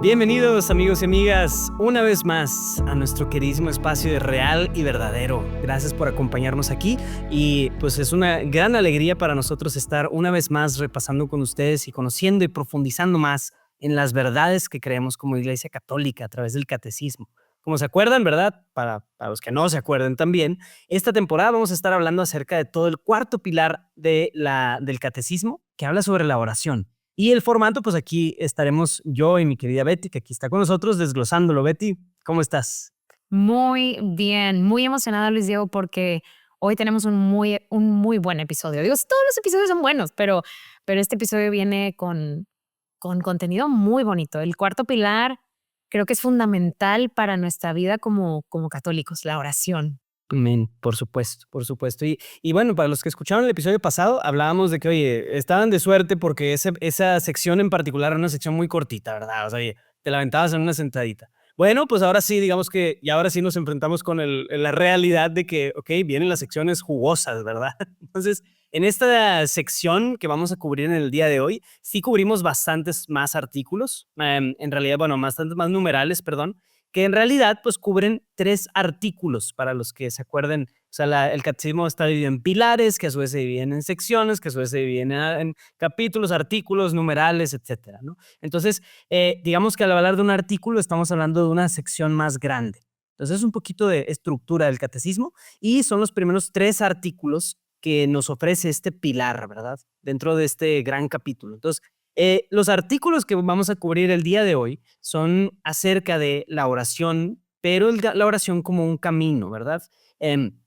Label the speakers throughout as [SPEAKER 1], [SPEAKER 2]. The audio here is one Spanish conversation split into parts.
[SPEAKER 1] Bienvenidos amigos y amigas una vez más a nuestro queridísimo espacio de Real y Verdadero. Gracias por acompañarnos aquí y pues es una gran alegría para nosotros estar una vez más repasando con ustedes y conociendo y profundizando más en las verdades que creemos como Iglesia Católica a través del catecismo. Como se acuerdan, ¿verdad? Para los que no se acuerden también, esta temporada vamos a estar hablando acerca de todo el cuarto pilar del catecismo que habla sobre la oración. Y el formato, pues aquí estaremos yo y mi querida Betty, que aquí está con nosotros, desglosándolo. Betty, ¿cómo estás?
[SPEAKER 2] Muy bien, muy emocionada, Luis Diego, porque hoy tenemos un muy buen episodio. Digo, todos los episodios son buenos, pero este episodio viene con contenido muy bonito. El cuarto pilar creo que es fundamental para nuestra vida como católicos, la oración.
[SPEAKER 1] Amén, por supuesto, por supuesto. Y bueno, para los que escucharon el episodio pasado, hablábamos de que, oye, estaban de suerte porque esa sección en particular era una sección muy cortita, ¿verdad? O sea, oye, te la aventabas en una sentadita. Bueno, pues ahora sí, digamos que, y ahora sí nos enfrentamos con la realidad de que, ok, vienen las secciones jugosas, ¿verdad? Entonces, en esta sección que vamos a cubrir en el día de hoy, sí cubrimos bastantes más artículos, en realidad, bueno, bastantes más numerales, perdón, que en realidad pues cubren 3 artículos para los que se acuerden. O sea, el catecismo está dividido en pilares, que a su vez se dividen en secciones, que a su vez se dividen en capítulos, artículos, numerales, etcétera, ¿no? Entonces, digamos que al hablar de un artículo estamos hablando de una sección más grande. Entonces, es un poquito de estructura del catecismo y son los primeros 3 artículos que nos ofrece este pilar, ¿verdad? Dentro de este gran capítulo. Entonces, los artículos que vamos a cubrir el día de hoy son acerca de la oración, pero la oración como un camino, ¿verdad? Em,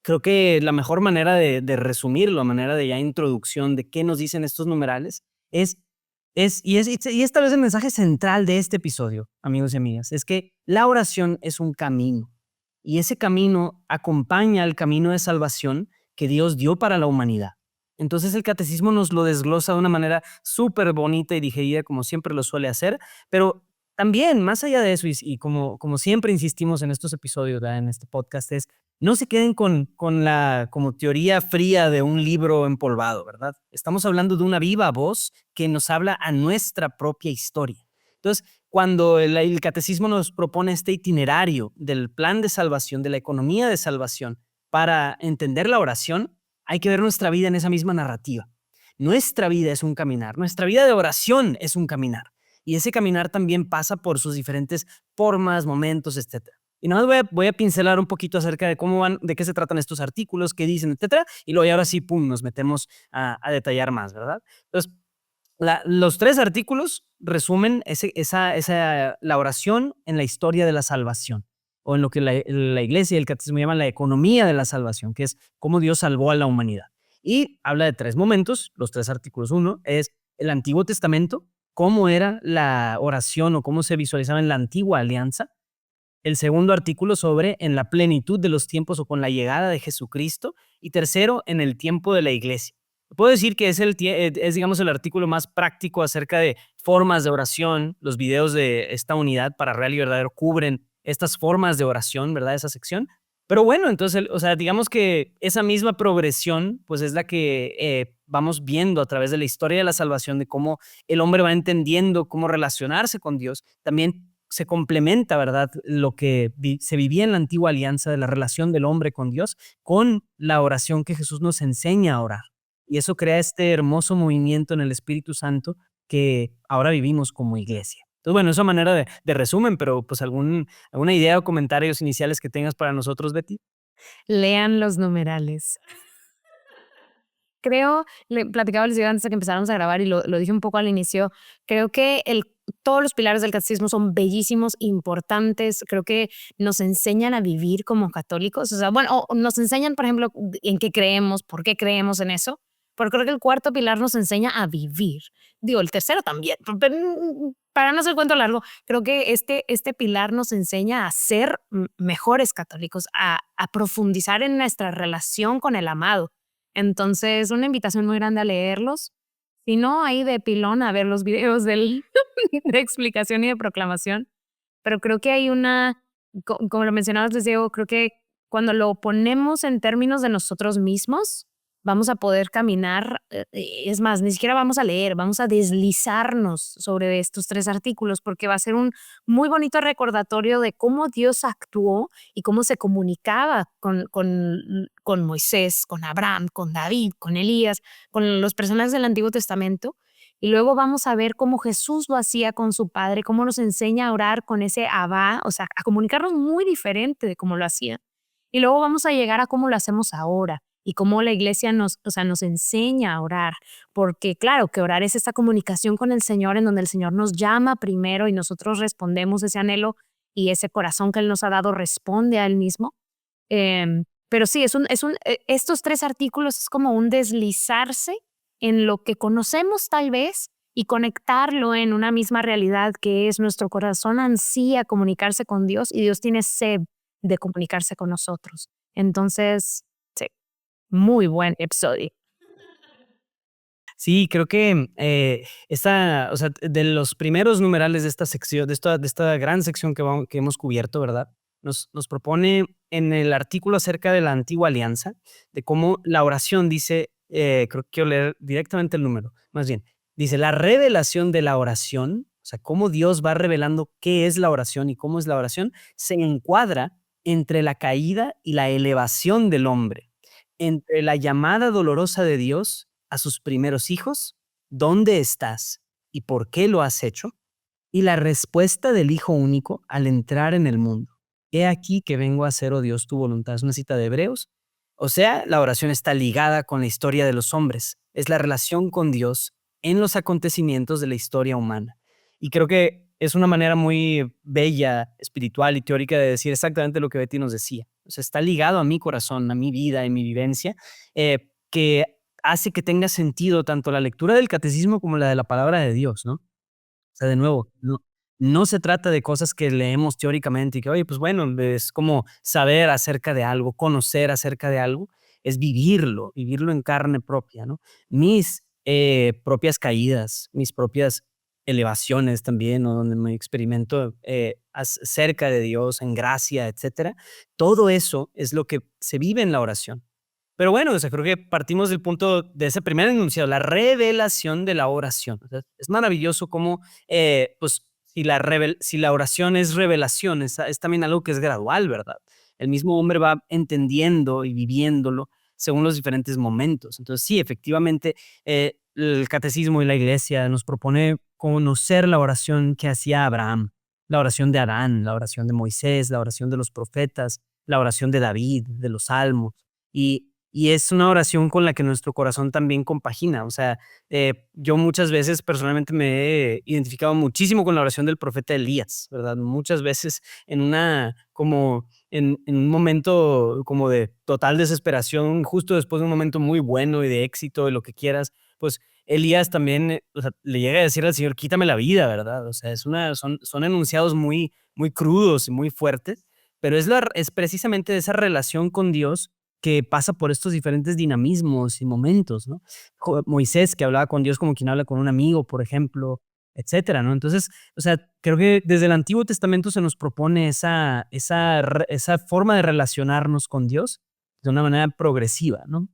[SPEAKER 1] Creo que la mejor manera de resumirlo, la manera de ya introducción de qué nos dicen estos numerales, y es tal vez el mensaje central de este episodio, amigos y amigas, es que la oración es un camino, y ese camino acompaña al camino de salvación que Dios dio para la humanidad. Entonces el catecismo nos lo desglosa de una manera súper bonita y digerida, como siempre lo suele hacer, pero también, más allá de eso, y como siempre insistimos en estos episodios, ¿verdad? En este podcast, es no se queden con la como teoría fría de un libro empolvado, ¿verdad? Estamos hablando de una viva voz que nos habla a nuestra propia historia. Entonces, cuando el catecismo nos propone este itinerario del plan de salvación, de la economía de salvación, para entender la oración, hay que ver nuestra vida en esa misma narrativa. Nuestra vida es un caminar, nuestra vida de oración es un caminar. Y ese caminar también pasa por sus diferentes formas, momentos, etcétera. Y nada más voy a pincelar un poquito acerca de cómo van, de qué se tratan estos artículos, qué dicen, etcétera. Y luego ahora sí, pum, nos metemos a detallar más, ¿verdad? Entonces, los 3 artículos resumen la oración en la historia de la salvación, o en lo que la iglesia y el catecismo llaman la economía de la salvación, que es cómo Dios salvó a la humanidad. Y habla de 3 momentos, los 3 artículos. Uno es el Antiguo Testamento, cómo era la oración o cómo se visualizaba en la antigua alianza. El segundo artículo sobre en la plenitud de los tiempos o con la llegada de Jesucristo. Y tercero, en el tiempo de la iglesia. Puedo decir que es, digamos, el artículo más práctico acerca de formas de oración. Los videos de esta unidad para Real y Verdadero cubren estas formas de oración, ¿verdad? Esa sección. Pero bueno, entonces, o sea, digamos que esa misma progresión, pues es la que vamos viendo a través de la historia de la salvación, de cómo el hombre va entendiendo cómo relacionarse con Dios. También se complementa, ¿verdad? Lo que se vivía en la antigua alianza de la relación del hombre con Dios, con la oración que Jesús nos enseña a orar. Y eso crea este hermoso movimiento en el Espíritu Santo que ahora vivimos como iglesia. Entonces, bueno, esa manera de resumen, pero pues alguna idea o comentarios iniciales que tengas para nosotros, Betty.
[SPEAKER 2] Lean los numerales. Creo, le platicaba a Luis Diego antes de que empezáramos a grabar y lo dije un poco al inicio, creo que todos los pilares del catecismo son bellísimos, importantes, creo que nos enseñan a vivir como católicos, o sea, bueno, o nos enseñan, por ejemplo, en qué creemos, por qué creemos en eso, pero creo que el cuarto pilar nos enseña a vivir. Digo, el tercero también, pero para no hacer el cuento largo, creo que este pilar nos enseña a ser mejores católicos, a profundizar en nuestra relación con el amado. Entonces, una invitación muy grande a leerlos. Si no, ahí de pilón a ver los videos de explicación y de proclamación. Pero creo que hay como lo mencionabas, les digo, creo que cuando lo ponemos en términos de nosotros mismos, vamos a poder caminar, es más, ni siquiera vamos a leer, vamos a deslizarnos sobre estos 3 artículos, porque va a ser un muy bonito recordatorio de cómo Dios actuó y cómo se comunicaba con Moisés, con Abraham, con David, con Elías, con los personajes del Antiguo Testamento. Y luego vamos a ver cómo Jesús lo hacía con su Padre, cómo nos enseña a orar con ese Abba, o sea, a comunicarnos muy diferente de cómo lo hacía. Y luego vamos a llegar a cómo lo hacemos ahora y cómo la iglesia nos, o sea, nos enseña a orar, porque claro, que orar es esta comunicación con el Señor en donde el Señor nos llama primero y nosotros respondemos ese anhelo y ese corazón que Él nos ha dado responde a Él mismo. Pero sí, estos 3 artículos es como un deslizarse en lo que conocemos tal vez y conectarlo en una misma realidad que es nuestro corazón ansía comunicarse con Dios y Dios tiene sed de comunicarse con nosotros. Entonces, sí, muy buen episodio.
[SPEAKER 1] Sí, creo que o sea, de los primeros numerales de esta sección, de esta gran sección que hemos cubierto, ¿verdad? Nos propone en el artículo acerca de la antigua alianza, de cómo la oración dice, creo que quiero leer directamente el número, más bien, dice la revelación de la oración, o sea, cómo Dios va revelando qué es la oración y cómo es la oración, se encuadra entre la caída y la elevación del hombre, entre la llamada dolorosa de Dios a sus primeros hijos, ¿dónde estás y por qué lo has hecho? Y la respuesta del Hijo único al entrar en el mundo. He aquí que vengo a hacer, oh Dios, tu voluntad. Es una cita de Hebreos. O sea, la oración está ligada con la historia de los hombres. Es la relación con Dios en los acontecimientos de la historia humana. Y creo que es una manera muy bella, espiritual y teórica de decir exactamente lo que Betty nos decía. O sea, está ligado a mi corazón, a mi vida, a mi vivencia, que hace que tenga sentido tanto la lectura del catecismo como la de la palabra de Dios, ¿no? O sea, de nuevo, no se trata de cosas que leemos teóricamente y que, oye, pues bueno, es como saber acerca de algo, conocer acerca de algo, es vivirlo en carne propia, ¿no? Mis propias caídas, mis propias elevaciones también, ¿no? Donde me experimento cerca de Dios, en gracia, etcétera. Todo eso es lo que se vive en la oración. Pero bueno, o sea, creo que partimos del punto de ese primer enunciado, la revelación de la oración. O sea, es maravilloso cómo, pues, si la oración es revelación, es también algo que es gradual, ¿verdad? El mismo hombre va entendiendo y viviéndolo según los diferentes momentos. Entonces, sí, efectivamente, el catecismo y la iglesia nos propone conocer la oración que hacía Abraham, la oración de Adán, la oración de Moisés, la oración de los profetas, la oración de David, de los salmos. Y es una oración con la que nuestro corazón también compagina. O sea, yo muchas veces personalmente me he identificado muchísimo con la oración del profeta Elías, ¿verdad? Muchas veces en un momento como de total desesperación, justo después de un momento muy bueno y de éxito, de lo que quieras, pues Elías también, o sea, le llega a decir al Señor, quítame la vida, ¿verdad? O sea, son enunciados muy, muy crudos y muy fuertes, pero es precisamente esa relación con Dios que pasa por estos diferentes dinamismos y momentos, ¿no? Moisés, que hablaba con Dios como quien habla con un amigo, por ejemplo, etcétera, ¿no? Entonces, o sea, creo que desde el Antiguo Testamento se nos propone esa forma de relacionarnos con Dios de una manera progresiva, ¿no?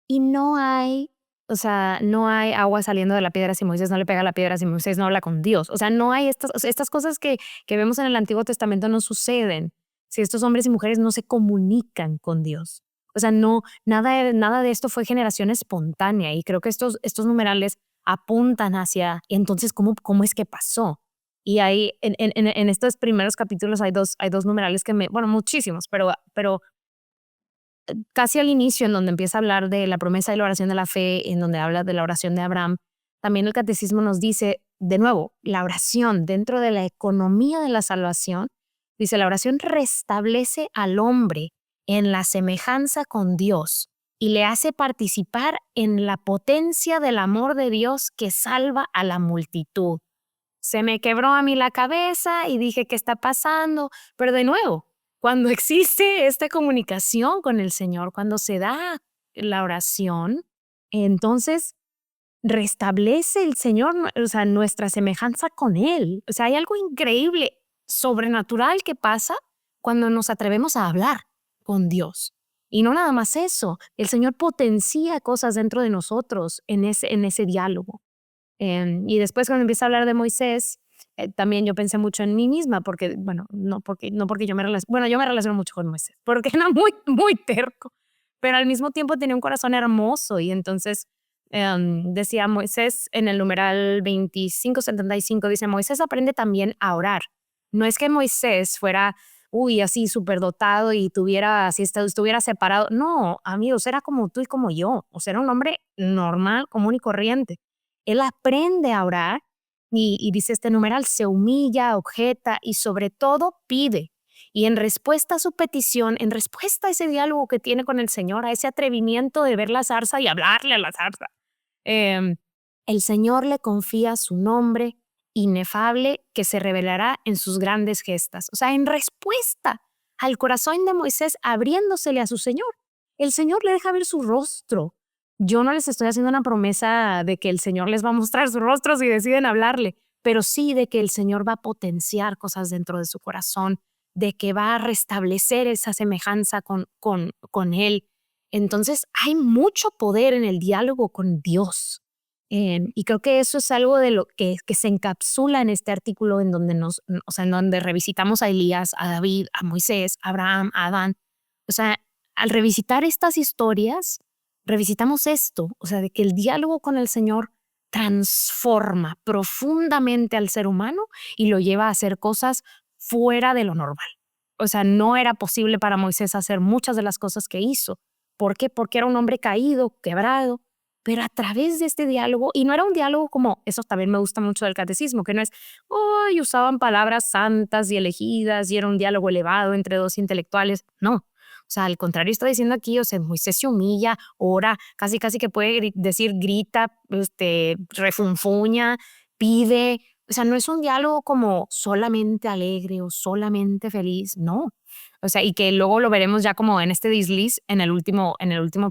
[SPEAKER 2] Y no hay, o sea, no hay agua saliendo de la piedra si Moisés no le pega a la piedra, si Moisés no habla con Dios. O sea, no hay estas, o sea, estas cosas que vemos en el Antiguo Testamento no suceden si estos hombres y mujeres no se comunican con Dios. O sea, no, nada de esto fue generación espontánea y creo que estos numerales apuntan hacia, entonces, ¿cómo es que pasó? Y hay, en estos primeros capítulos hay dos numerales bueno, muchísimos, pero casi al inicio, en donde empieza a hablar de la promesa y la oración de la fe, en donde habla de la oración de Abraham, también el catecismo nos dice, de nuevo, la oración dentro de la economía de la salvación, dice, la oración restablece al hombre en la semejanza con Dios y le hace participar en la potencia del amor de Dios que salva a la multitud. Se me quebró a mí la cabeza y dije, ¿qué está pasando? Pero de nuevo, cuando existe esta comunicación con el Señor, cuando se da la oración, entonces restablece el Señor, o sea, nuestra semejanza con Él. O sea, hay algo increíble, sobrenatural que pasa cuando nos atrevemos a hablar con Dios. Y no nada más eso, el Señor potencia cosas dentro de nosotros en ese diálogo. Y después cuando empieza a hablar de Moisés, también yo pensé mucho en mí misma, porque, bueno, no porque yo me relaciono, bueno, yo me relaciono mucho con Moisés, porque era muy, muy terco, pero al mismo tiempo tenía un corazón hermoso y entonces decía Moisés en el numeral 2575, dice, Moisés aprende también a orar. No es que Moisés fuera, uy, así superdotado y tuviera, así estuviera separado. No, amigos, era como tú y como yo. O sea, era un hombre normal, común y corriente. Él aprende a orar y dice este numeral, se humilla, objeta y sobre todo pide. Y en respuesta a su petición, en respuesta a ese diálogo que tiene con el Señor, a ese atrevimiento de ver la zarza y hablarle a la zarza, em, el Señor le confía su nombre inefable que se revelará en sus grandes gestas. O sea, en respuesta al corazón de Moisés abriéndosele a su Señor, el Señor le deja ver su rostro. Yo no les estoy haciendo una promesa de que el Señor les va a mostrar su rostro si deciden hablarle, pero sí de que el Señor va a potenciar cosas dentro de su corazón, de que va a restablecer esa semejanza con Él. Entonces hay mucho poder en el diálogo con Dios. Y creo que eso es algo de lo que se encapsula en este artículo en donde o sea, en donde revisitamos a Elías, a David, a Moisés, a Abraham, a Adán. O sea, al revisitar estas historias, revisitamos esto, o sea, de que el diálogo con el Señor transforma profundamente al ser humano y lo lleva a hacer cosas fuera de lo normal. O sea, no era posible para Moisés hacer muchas de las cosas que hizo. ¿Por qué? Porque era un hombre caído, quebrado, pero a través de este diálogo, y no era un diálogo como, eso también me gusta mucho del catecismo, que no es, hoy usaban palabras santas y elegidas y era un diálogo elevado entre dos intelectuales, no. O sea, al contrario, está diciendo aquí, o sea, Moisés se humilla, ora, casi casi que puede decir grita, refunfuña, pide. O sea, no es un diálogo como solamente alegre o solamente feliz, no. O sea, y que luego lo veremos ya como en este desliz en el último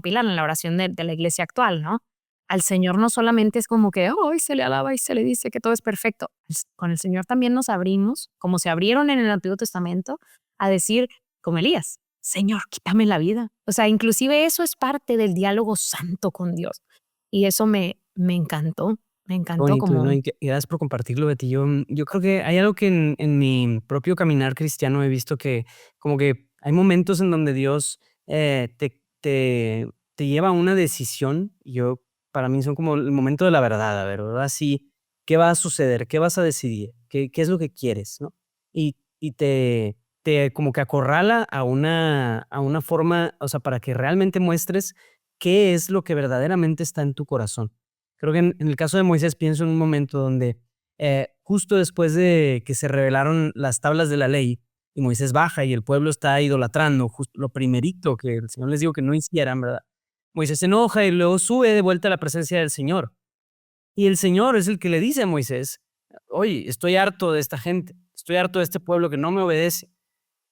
[SPEAKER 2] pilar, en la oración de la iglesia actual, ¿no? Al Señor no solamente es como que hoy se le alaba y se le dice que todo es perfecto. Con el Señor también nos abrimos, como se abrieron en el Antiguo Testamento, a decir, como Elías, Señor, quítame la vida. O sea, inclusive eso es parte del diálogo santo con Dios. Y eso me encantó. Me
[SPEAKER 1] Qué
[SPEAKER 2] encantó
[SPEAKER 1] bonito, ¿no?
[SPEAKER 2] como,
[SPEAKER 1] Y gracias por compartirlo, Betty. Yo creo que hay algo que en mi propio caminar cristiano he visto que como que hay momentos en donde Dios te lleva a una decisión. Y para mí son como el momento de la verdad. A ver, ahora sí, ¿qué va a suceder? ¿Qué vas a decidir? ¿Qué es lo que quieres? ¿No? Y te como que acorrala a una forma, o sea, para que realmente muestres qué es lo que verdaderamente está en tu corazón. Creo que en el caso de Moisés pienso en un momento donde, justo después de que se revelaron las tablas de la ley y Moisés baja y el pueblo está idolatrando, justo lo primerito que el Señor les dijo que no hicieran, ¿verdad? Moisés se enoja y luego sube de vuelta a la presencia del Señor. Y el Señor es el que le dice a Moisés, oye, estoy harto de esta gente, estoy harto de este pueblo que no me obedece,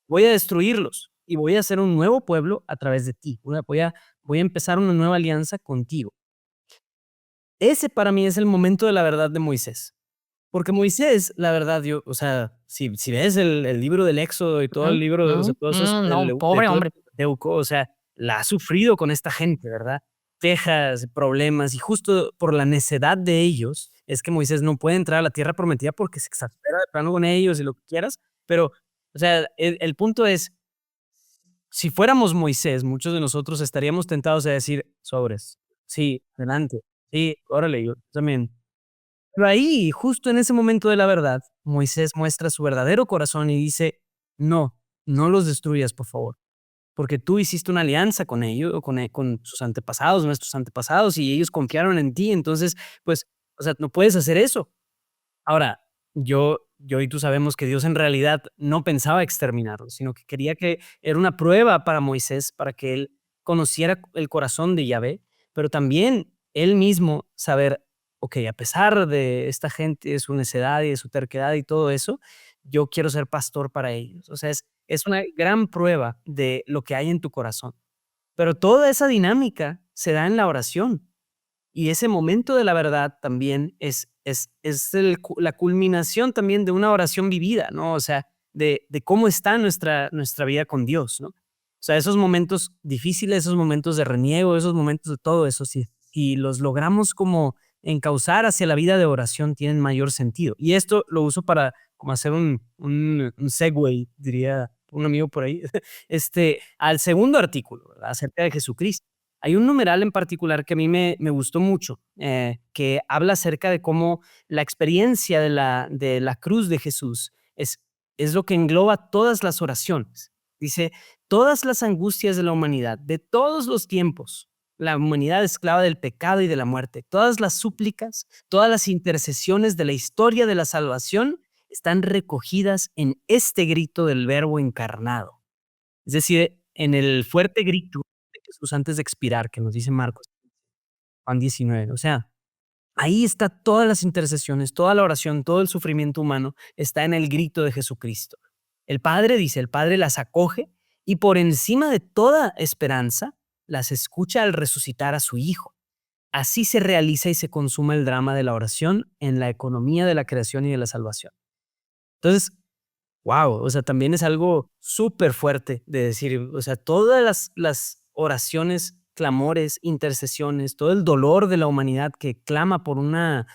[SPEAKER 1] voy a destruirlos y voy a hacer un nuevo pueblo a través de ti, voy a empezar una nueva alianza contigo. Ese para mí es el momento de la verdad de Moisés. Porque Moisés, la verdad, o sea, si ves el libro del Éxodo y todo el libro, o sea, todo eso
[SPEAKER 2] no,
[SPEAKER 1] de
[SPEAKER 2] pobre
[SPEAKER 1] todo el
[SPEAKER 2] hombre.
[SPEAKER 1] Pentateuco, o sea, la ha sufrido con esta gente, ¿verdad? Quejas, problemas, y justo por la necedad de ellos es que Moisés no puede entrar a la tierra prometida porque se exaspera de plano con ellos y lo que quieras. Pero, o sea, el punto es, si fuéramos Moisés, muchos de nosotros estaríamos tentados a decir, sobres, sí, adelante, sí, órale, yo también. Pero ahí, justo en ese momento de la verdad, Moisés muestra su verdadero corazón y dice, no, no los destruyas, por favor, porque tú hiciste una alianza con ellos, o con sus antepasados, nuestros antepasados, y ellos confiaron en ti, entonces, pues, o sea, no puedes hacer eso. Ahora, yo y tú sabemos que Dios en realidad no pensaba exterminarlos, sino que quería que era una prueba para Moisés, para que él conociera el corazón de Yahvé, pero también él mismo saber, ok, a pesar de esta gente, de su necedad y de su terquedad y todo eso, yo quiero ser pastor para ellos. O sea, es una gran prueba de lo que hay en tu corazón. Pero toda esa dinámica se da en la oración. Y ese momento de la verdad también es la culminación también de una oración vivida, ¿no? O sea, de cómo está nuestra vida con Dios, ¿no? sea, esos momentos difíciles, esos momentos de reniego, esos momentos de todo eso, si los logramos como encauzar hacia la vida de oración, tienen mayor sentido. Y esto lo uso para como hacer un segue, diría un amigo por ahí, al segundo artículo, ¿verdad? Acerca de Jesucristo. Hay un numeral en particular que a mí me gustó mucho, que habla acerca de cómo la experiencia de la cruz de Jesús es lo que engloba todas las oraciones. Dice, todas las angustias de la humanidad, de todos los tiempos, la humanidad esclava del pecado y de la muerte, todas las súplicas, todas las intercesiones de la historia de la salvación están recogidas en este grito del Verbo encarnado. Es decir, en el fuerte grito de Jesús antes de expirar, que nos dice Marcos, Juan 19. O sea, ahí está todas las intercesiones, toda la oración, todo el sufrimiento humano está en el grito de Jesucristo. El Padre, dice, el Padre las acoge y por encima de toda esperanza las escucha al resucitar a su Hijo. Así se realiza y se consuma el drama de la oración en la economía de la creación y de la salvación. Entonces, wow, o sea, también es algo súper fuerte de decir, o sea, todas las oraciones, clamores, intercesiones, todo el dolor de la humanidad que clama por una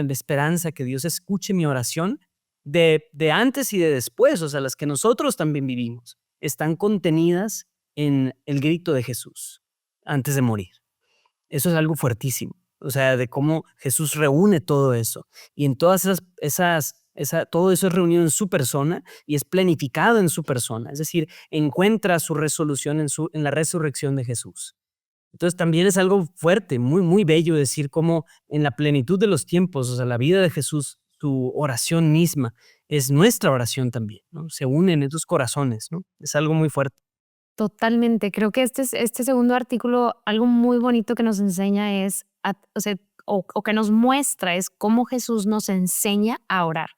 [SPEAKER 1] esperanza, que Dios escuche mi oración, de antes y de después, o sea, las que nosotros también vivimos, están contenidas en el grito de Jesús antes de morir. Eso es algo fuertísimo. O sea, de cómo Jesús reúne todo eso. Y en todas todo eso es reunido en su persona y es planificado en su persona. Es decir, encuentra su resolución en la resurrección de Jesús. Entonces también es algo fuerte, muy, muy bello decir cómo en la plenitud de los tiempos, o sea, la vida de Jesús, su oración misma, es nuestra oración también, ¿no? Se unen esos corazones, ¿no? Es algo muy fuerte.
[SPEAKER 2] Totalmente. Creo que este segundo artículo, algo muy bonito que nos enseña es, o sea, o que nos muestra es cómo Jesús nos enseña a orar.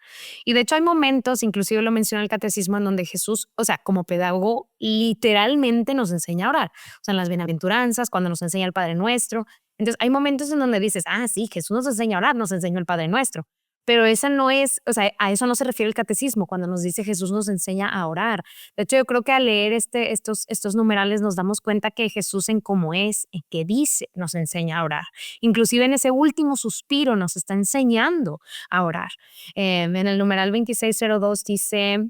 [SPEAKER 2] Y de hecho hay momentos, inclusive lo menciona el catecismo, en donde Jesús, o sea, como pedagogo, literalmente nos enseña a orar. O sea, en las bienaventuranzas, cuando nos enseña el Padre Nuestro. Entonces hay momentos en donde dices, ah, sí, Jesús nos enseña a orar, nos enseñó el Padre Nuestro. Pero esa no es, o sea, a eso no se refiere el catecismo cuando nos dice Jesús nos enseña a orar. De hecho, yo creo que al leer estos numerales nos damos cuenta que Jesús en cómo es, en qué dice, nos enseña a orar. Inclusive en ese último suspiro nos está enseñando a orar. En el numeral 2602 dice,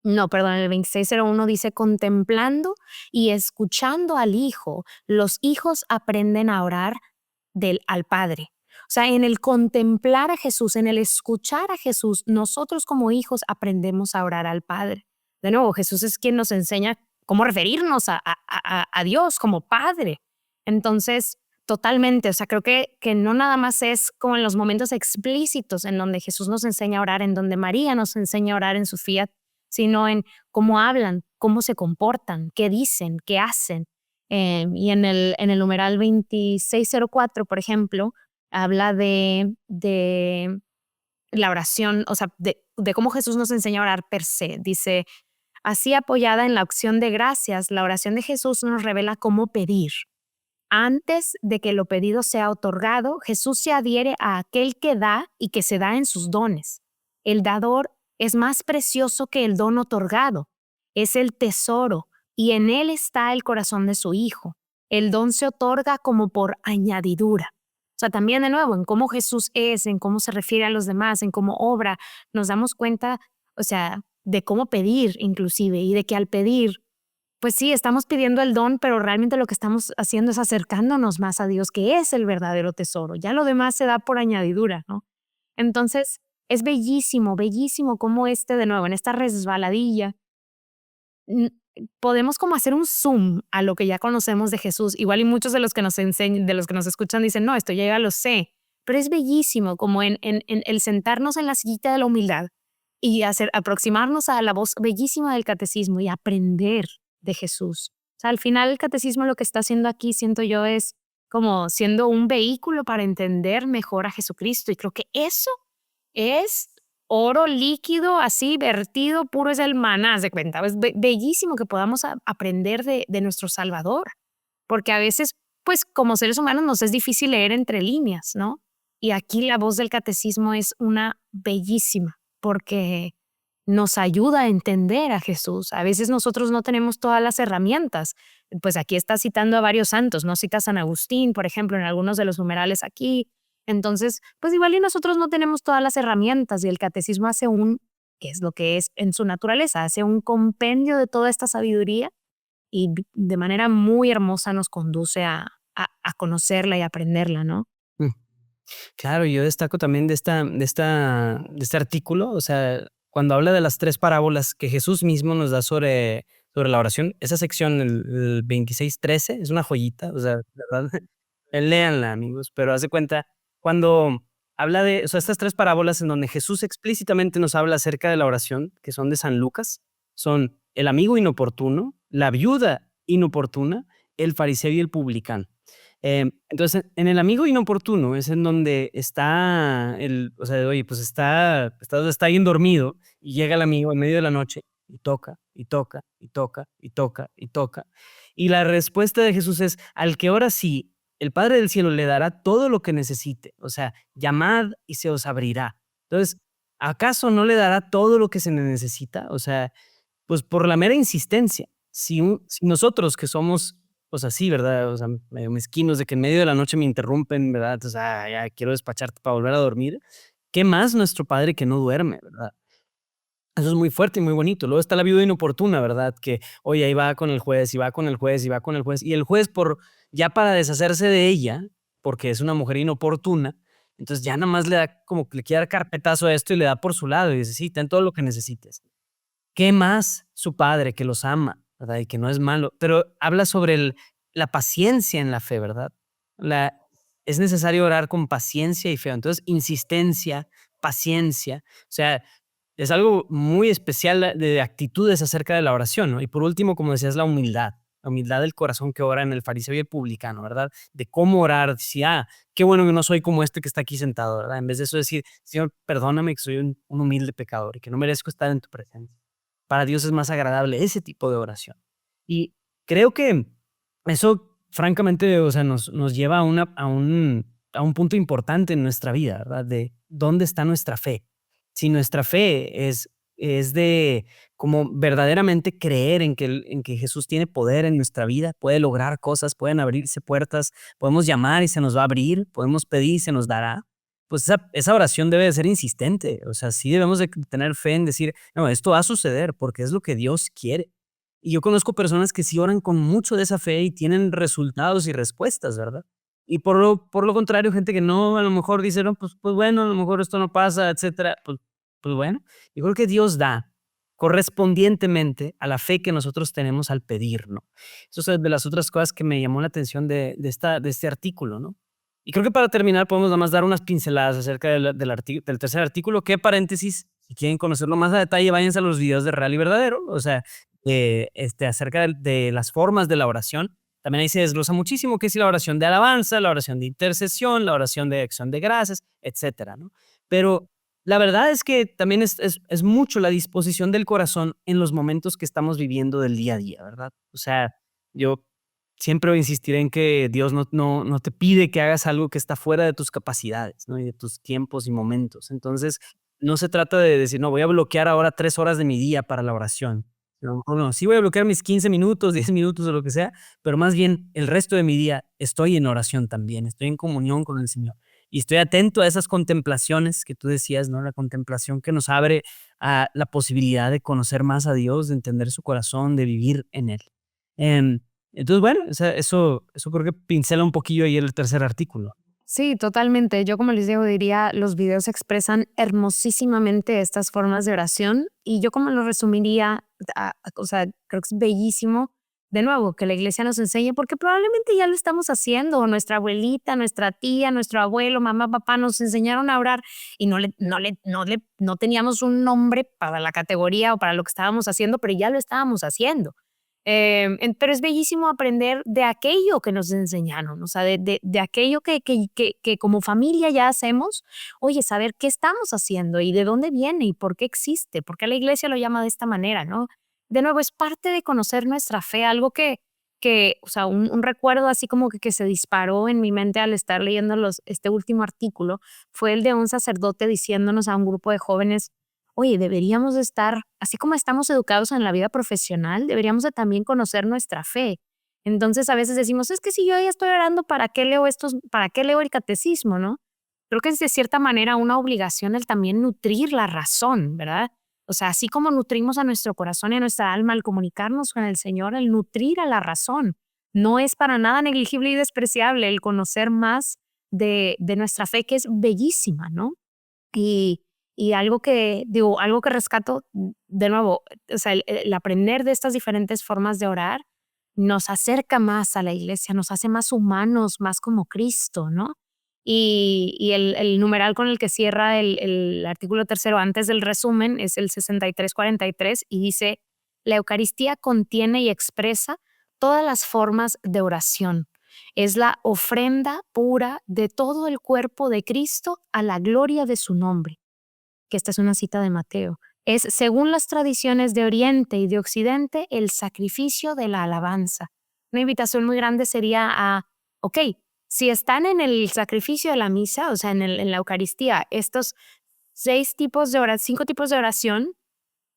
[SPEAKER 2] no, perdón, en el 2601 dice, contemplando y escuchando al Hijo, los hijos aprenden a orar al Padre. O sea, en el contemplar a Jesús, en el escuchar a Jesús, nosotros como hijos aprendemos a orar al Padre. De nuevo, Jesús es quien nos enseña cómo referirnos a Dios como Padre. Entonces, totalmente, o sea, creo que no nada más es como en los momentos explícitos en donde Jesús nos enseña a orar, en donde María nos enseña a orar en su fiat, sino en cómo hablan, cómo se comportan, qué dicen, qué hacen. Y en el numeral 2604, por ejemplo, habla de la oración, o sea, de cómo Jesús nos enseña a orar per se. Dice, así apoyada en la acción de gracias, la oración de Jesús nos revela cómo pedir. Antes de que lo pedido sea otorgado, Jesús se adhiere a aquel que da y que se da en sus dones. El dador es más precioso que el don otorgado. Es el tesoro y en él está el corazón de su Hijo. El don se otorga como por añadidura. O sea, también de nuevo, en cómo Jesús es, en cómo se refiere a los demás, en cómo obra, nos damos cuenta, o sea, de cómo pedir inclusive y de que al pedir, pues sí, estamos pidiendo el don, pero realmente lo que estamos haciendo es acercándonos más a Dios, que es el verdadero tesoro. Ya lo demás se da por añadidura, ¿no? Entonces, es bellísimo, bellísimo cómo de nuevo, en esta resbaladilla, podemos como hacer un zoom a lo que ya conocemos de Jesús. Igual y muchos de los que nos enseñan, de los que nos escuchan dicen, no, esto ya lo sé. Pero es bellísimo como en el sentarnos en la sillita de la humildad y aproximarnos a la voz bellísima del catecismo y aprender de Jesús. O sea, al final el catecismo lo que está haciendo aquí, siento yo, es como siendo un vehículo para entender mejor a Jesucristo. Y creo que eso es oro líquido, así vertido, puro, es el maná, haz de cuenta. Es bellísimo que podamos aprender de nuestro Salvador, porque a veces, pues como seres humanos nos es difícil leer entre líneas, ¿no? Y aquí la voz del catecismo es una bellísima, porque nos ayuda a entender a Jesús. A veces nosotros no tenemos todas las herramientas. Pues aquí está citando a varios santos, ¿no? Cita a San Agustín, por ejemplo, en algunos de los numerales aquí. Entonces, pues igual y nosotros no tenemos todas las herramientas y el catecismo hace que es lo que es en su naturaleza, hace un compendio de toda esta sabiduría y de manera muy hermosa nos conduce a conocerla y aprenderla, ¿no?
[SPEAKER 1] Mm. Claro, yo destaco también de este artículo, o sea, cuando habla de las 3 parábolas que Jesús mismo nos da sobre la oración, esa sección, el 26:13, es una joyita, o sea, de verdad, léanla, amigos, pero haz de cuenta, cuando habla de, o sea, estas 3 parábolas en donde Jesús explícitamente nos habla acerca de la oración, que son de San Lucas, son el amigo inoportuno, la viuda inoportuna, el fariseo y el publicano. Entonces, en el amigo inoportuno es en donde está o sea, oye, pues está bien dormido y llega el amigo en medio de la noche y toca, y toca, y toca, y toca, y toca. Y la respuesta de Jesús es, al que ora sí, el Padre del cielo le dará todo lo que necesite. O sea, llamad y se os abrirá. Entonces, ¿acaso no le dará todo lo que se le necesita? O sea, pues por la mera insistencia. Si nosotros que somos, pues así, ¿verdad? O sea, medio mezquinos de que en medio de la noche me interrumpen, ¿verdad? O sea, ya quiero despacharte para volver a dormir. ¿Qué más nuestro Padre que no duerme, verdad? Eso es muy fuerte y muy bonito. Luego está la viuda inoportuna, ¿verdad? Que, oye, ahí va con el juez, y va con el juez, y va con el juez. Y el juez, ya para deshacerse de ella, porque es una mujer inoportuna, entonces ya nada más le da como que le quiere dar carpetazo a esto y le da por su lado y dice, sí, ten todo lo que necesites. ¿Qué más su padre que los ama, verdad? Y que no es malo, pero habla sobre la paciencia en la fe, ¿verdad? La, es necesario orar con paciencia y fe. Entonces, insistencia, paciencia, o sea, es algo muy especial de actitudes acerca de la oración, ¿no? Y por último, como decías, la humildad del corazón que ora en el fariseo y el publicano, ¿verdad? De cómo orar, si, qué bueno que no soy como este que está aquí sentado, ¿verdad? En vez de eso decir, Señor, perdóname que soy un humilde pecador y que no merezco estar en tu presencia. Para Dios es más agradable ese tipo de oración. Y creo que eso, francamente, o sea, nos lleva a un punto importante en nuestra vida, ¿verdad? De dónde está nuestra fe. Si nuestra fe es de como verdaderamente creer en que Jesús tiene poder en nuestra vida, puede lograr cosas, pueden abrirse puertas, podemos llamar y se nos va a abrir, podemos pedir y se nos dará, pues esa oración debe de ser insistente. O sea, sí debemos de tener fe en decir, no, esto va a suceder porque es lo que Dios quiere. Y yo conozco personas que sí oran con mucho de esa fe y tienen resultados y respuestas, ¿verdad? Y por lo contrario, gente que no, a lo mejor dice, no, pues bueno, a lo mejor esto no pasa, etcétera. Pues bueno, yo creo que Dios da correspondientemente a la fe que nosotros tenemos al pedir, ¿no? Eso es de las otras cosas que me llamó la atención de este artículo, ¿no? Y creo que para terminar podemos nada más dar unas pinceladas acerca del tercer artículo, que paréntesis, si quieren conocerlo más a detalle, váyanse a los videos de Real y Verdadero, o sea, acerca de las formas de la oración. También ahí se desglosa muchísimo qué es la oración de alabanza, la oración de intercesión, la oración de acción de gracias, etcétera, ¿no? Pero la verdad es que también es mucho la disposición del corazón en los momentos que estamos viviendo del día a día, ¿verdad? O sea, yo siempre insistiré en que Dios no te pide que hagas algo que está fuera de tus capacidades, ¿no? Y de tus tiempos y momentos. Entonces, no se trata de decir, no, voy a bloquear ahora 3 horas de mi día para la oración. No, sí voy a bloquear mis 15 minutos, 10 minutos o lo que sea, pero más bien el resto de mi día estoy en oración también, estoy en comunión con el Señor. Y estoy atento a esas contemplaciones que tú decías, ¿no? La contemplación que nos abre a la posibilidad de conocer más a Dios, de entender su corazón, de vivir en Él. Em, entonces, bueno, o sea, eso creo que pincela un poquillo ahí el tercer artículo.
[SPEAKER 2] Sí, totalmente. Yo, como les digo, diría, los videos expresan hermosísimamente estas formas de oración y yo como lo resumiría, o sea, creo que es bellísimo, de nuevo, que la iglesia nos enseñe, porque probablemente ya lo estamos haciendo, o nuestra abuelita, nuestra tía, nuestro abuelo, mamá, papá nos enseñaron a orar y no teníamos un nombre para la categoría o para lo que estábamos haciendo, pero ya lo estábamos haciendo. Pero es bellísimo aprender de aquello que nos enseñaron, o sea, de aquello que como familia ya hacemos, oye, saber qué estamos haciendo y de dónde viene y por qué existe, por qué la iglesia lo llama de esta manera, ¿no? De nuevo, es parte de conocer nuestra fe, algo o sea, un recuerdo así como que se disparó en mi mente al estar leyendo este último artículo, fue el de un sacerdote diciéndonos a un grupo de jóvenes, oye, deberíamos de estar, así como estamos educados en la vida profesional, deberíamos de también conocer nuestra fe. Entonces a veces decimos, es que si yo ya estoy orando, ¿para qué leo el catecismo, no? Creo que es de cierta manera una obligación el también nutrir la razón, ¿verdad? O sea, así como nutrimos a nuestro corazón y a nuestra alma al comunicarnos con el Señor, el nutrir a la razón. No es para nada negligible y despreciable el conocer más de nuestra fe, que es bellísima, ¿no? Y, y algo que rescato, de nuevo, o sea, el aprender de estas diferentes formas de orar nos acerca más a la iglesia, nos hace más humanos, más como Cristo, ¿no? Y el numeral con el que cierra el artículo tercero antes del resumen es el 6343 y dice, la Eucaristía contiene y expresa todas las formas de oración. Es la ofrenda pura de todo el cuerpo de Cristo a la gloria de su nombre. Que esta es una cita de Mateo. Es, según las tradiciones de Oriente y de Occidente, el sacrificio de la alabanza. Una invitación muy grande sería a, ok, si están en el sacrificio de la misa, o sea, en la Eucaristía, estos 5 tipos de oración,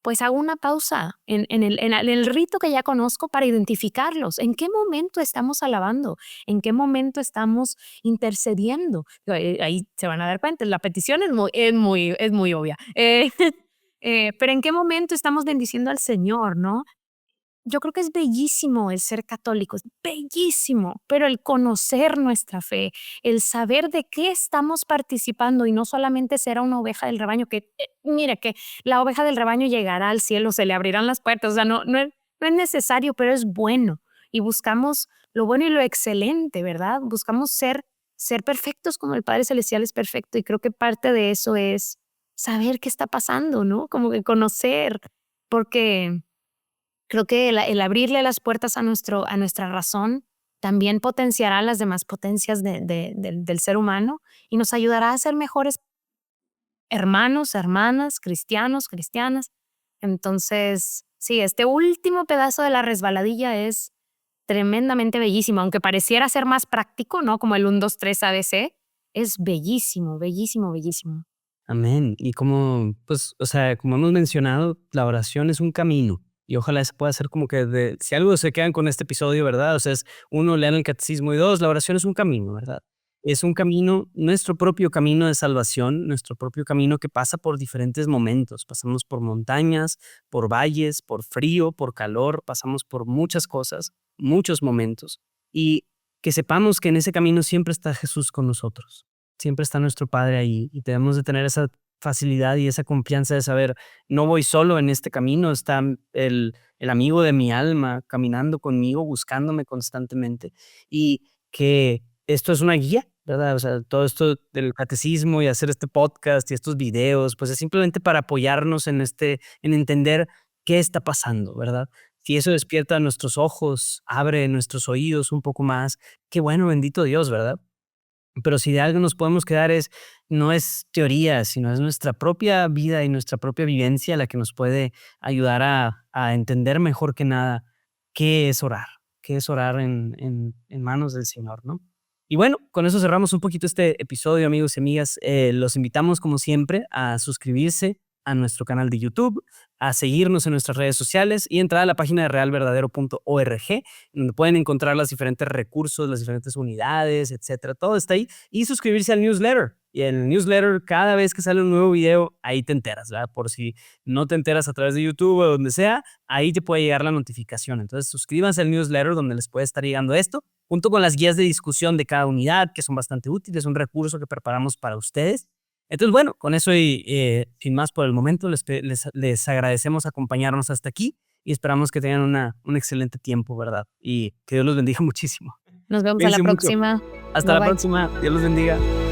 [SPEAKER 2] pues hago una pausa en el rito que ya conozco para identificarlos. ¿En qué momento estamos alabando? ¿En qué momento estamos intercediendo? Ahí se van a dar cuenta, la petición es muy obvia. Pero ¿en qué momento estamos bendiciendo al Señor, no? Yo creo que es bellísimo el ser católico, es bellísimo, pero el conocer nuestra fe, el saber de qué estamos participando y no solamente ser una oveja del rebaño, que mire que la oveja del rebaño llegará al cielo, se le abrirán las puertas, o sea, no es necesario, pero es bueno y buscamos lo bueno y lo excelente, ¿verdad? Buscamos ser perfectos como el Padre Celestial es perfecto y creo que parte de eso es saber qué está pasando, ¿no? Como que conocer, porque creo que el abrirle las puertas a nuestra razón también potenciará las demás potencias del ser humano y nos ayudará a ser mejores hermanos, hermanas, cristianos, cristianas. Entonces, sí, este último pedazo de la resbaladilla es tremendamente bellísimo, aunque pareciera ser más práctico, ¿no? Como el 1, 2, 3 ABC, es bellísimo, bellísimo, bellísimo.
[SPEAKER 1] Amén. Y como, pues, o sea, como hemos mencionado, la oración es un camino. Y ojalá eso pueda ser como que si algo se quedan con este episodio, ¿verdad? O sea, es uno, lean el catecismo y dos, la oración es un camino, ¿verdad? Es un camino, nuestro propio camino de salvación, nuestro propio camino que pasa por diferentes momentos. Pasamos por montañas, por valles, por frío, por calor, pasamos por muchas cosas, muchos momentos. Y que sepamos que en ese camino siempre está Jesús con nosotros. Siempre está nuestro Padre ahí y debemos de tener esa facilidad y esa confianza de saber, no voy solo en este camino, está el amigo de mi alma caminando conmigo, buscándome constantemente y que esto es una guía, ¿verdad? O sea, todo esto del catecismo y hacer este podcast y estos videos, pues es simplemente para apoyarnos en entender qué está pasando, ¿verdad? Si eso despierta nuestros ojos, abre nuestros oídos un poco más, qué bueno, bendito Dios, ¿verdad? Pero si de algo nos podemos quedar no es teoría, sino es nuestra propia vida y nuestra propia vivencia la que nos puede ayudar a entender mejor que nada qué es orar en manos del Señor, ¿no? Y bueno, con eso cerramos un poquito este episodio, amigos y amigas. Los invitamos, como siempre, a suscribirse a nuestro canal de YouTube, a seguirnos en nuestras redes sociales y entrar a la página de realverdadero.org, donde pueden encontrar los diferentes recursos, las diferentes unidades, etcétera. Todo está ahí. Y suscribirse al newsletter. Y en el newsletter, cada vez que sale un nuevo video, ahí te enteras, ¿verdad? Por si no te enteras a través de YouTube o donde sea, ahí te puede llegar la notificación. Entonces, suscríbanse al newsletter donde les puede estar llegando esto, junto con las guías de discusión de cada unidad, que son bastante útiles, un recurso que preparamos para ustedes. Entonces, bueno, con eso y sin más por el momento, les agradecemos acompañarnos hasta aquí y esperamos que tengan un excelente tiempo, ¿verdad? Y que Dios los bendiga muchísimo.
[SPEAKER 2] Nos vemos a la
[SPEAKER 1] Cuídense mucho.
[SPEAKER 2] próxima.
[SPEAKER 1] Hasta
[SPEAKER 2] Bye
[SPEAKER 1] la
[SPEAKER 2] bye.
[SPEAKER 1] próxima. Dios los bendiga.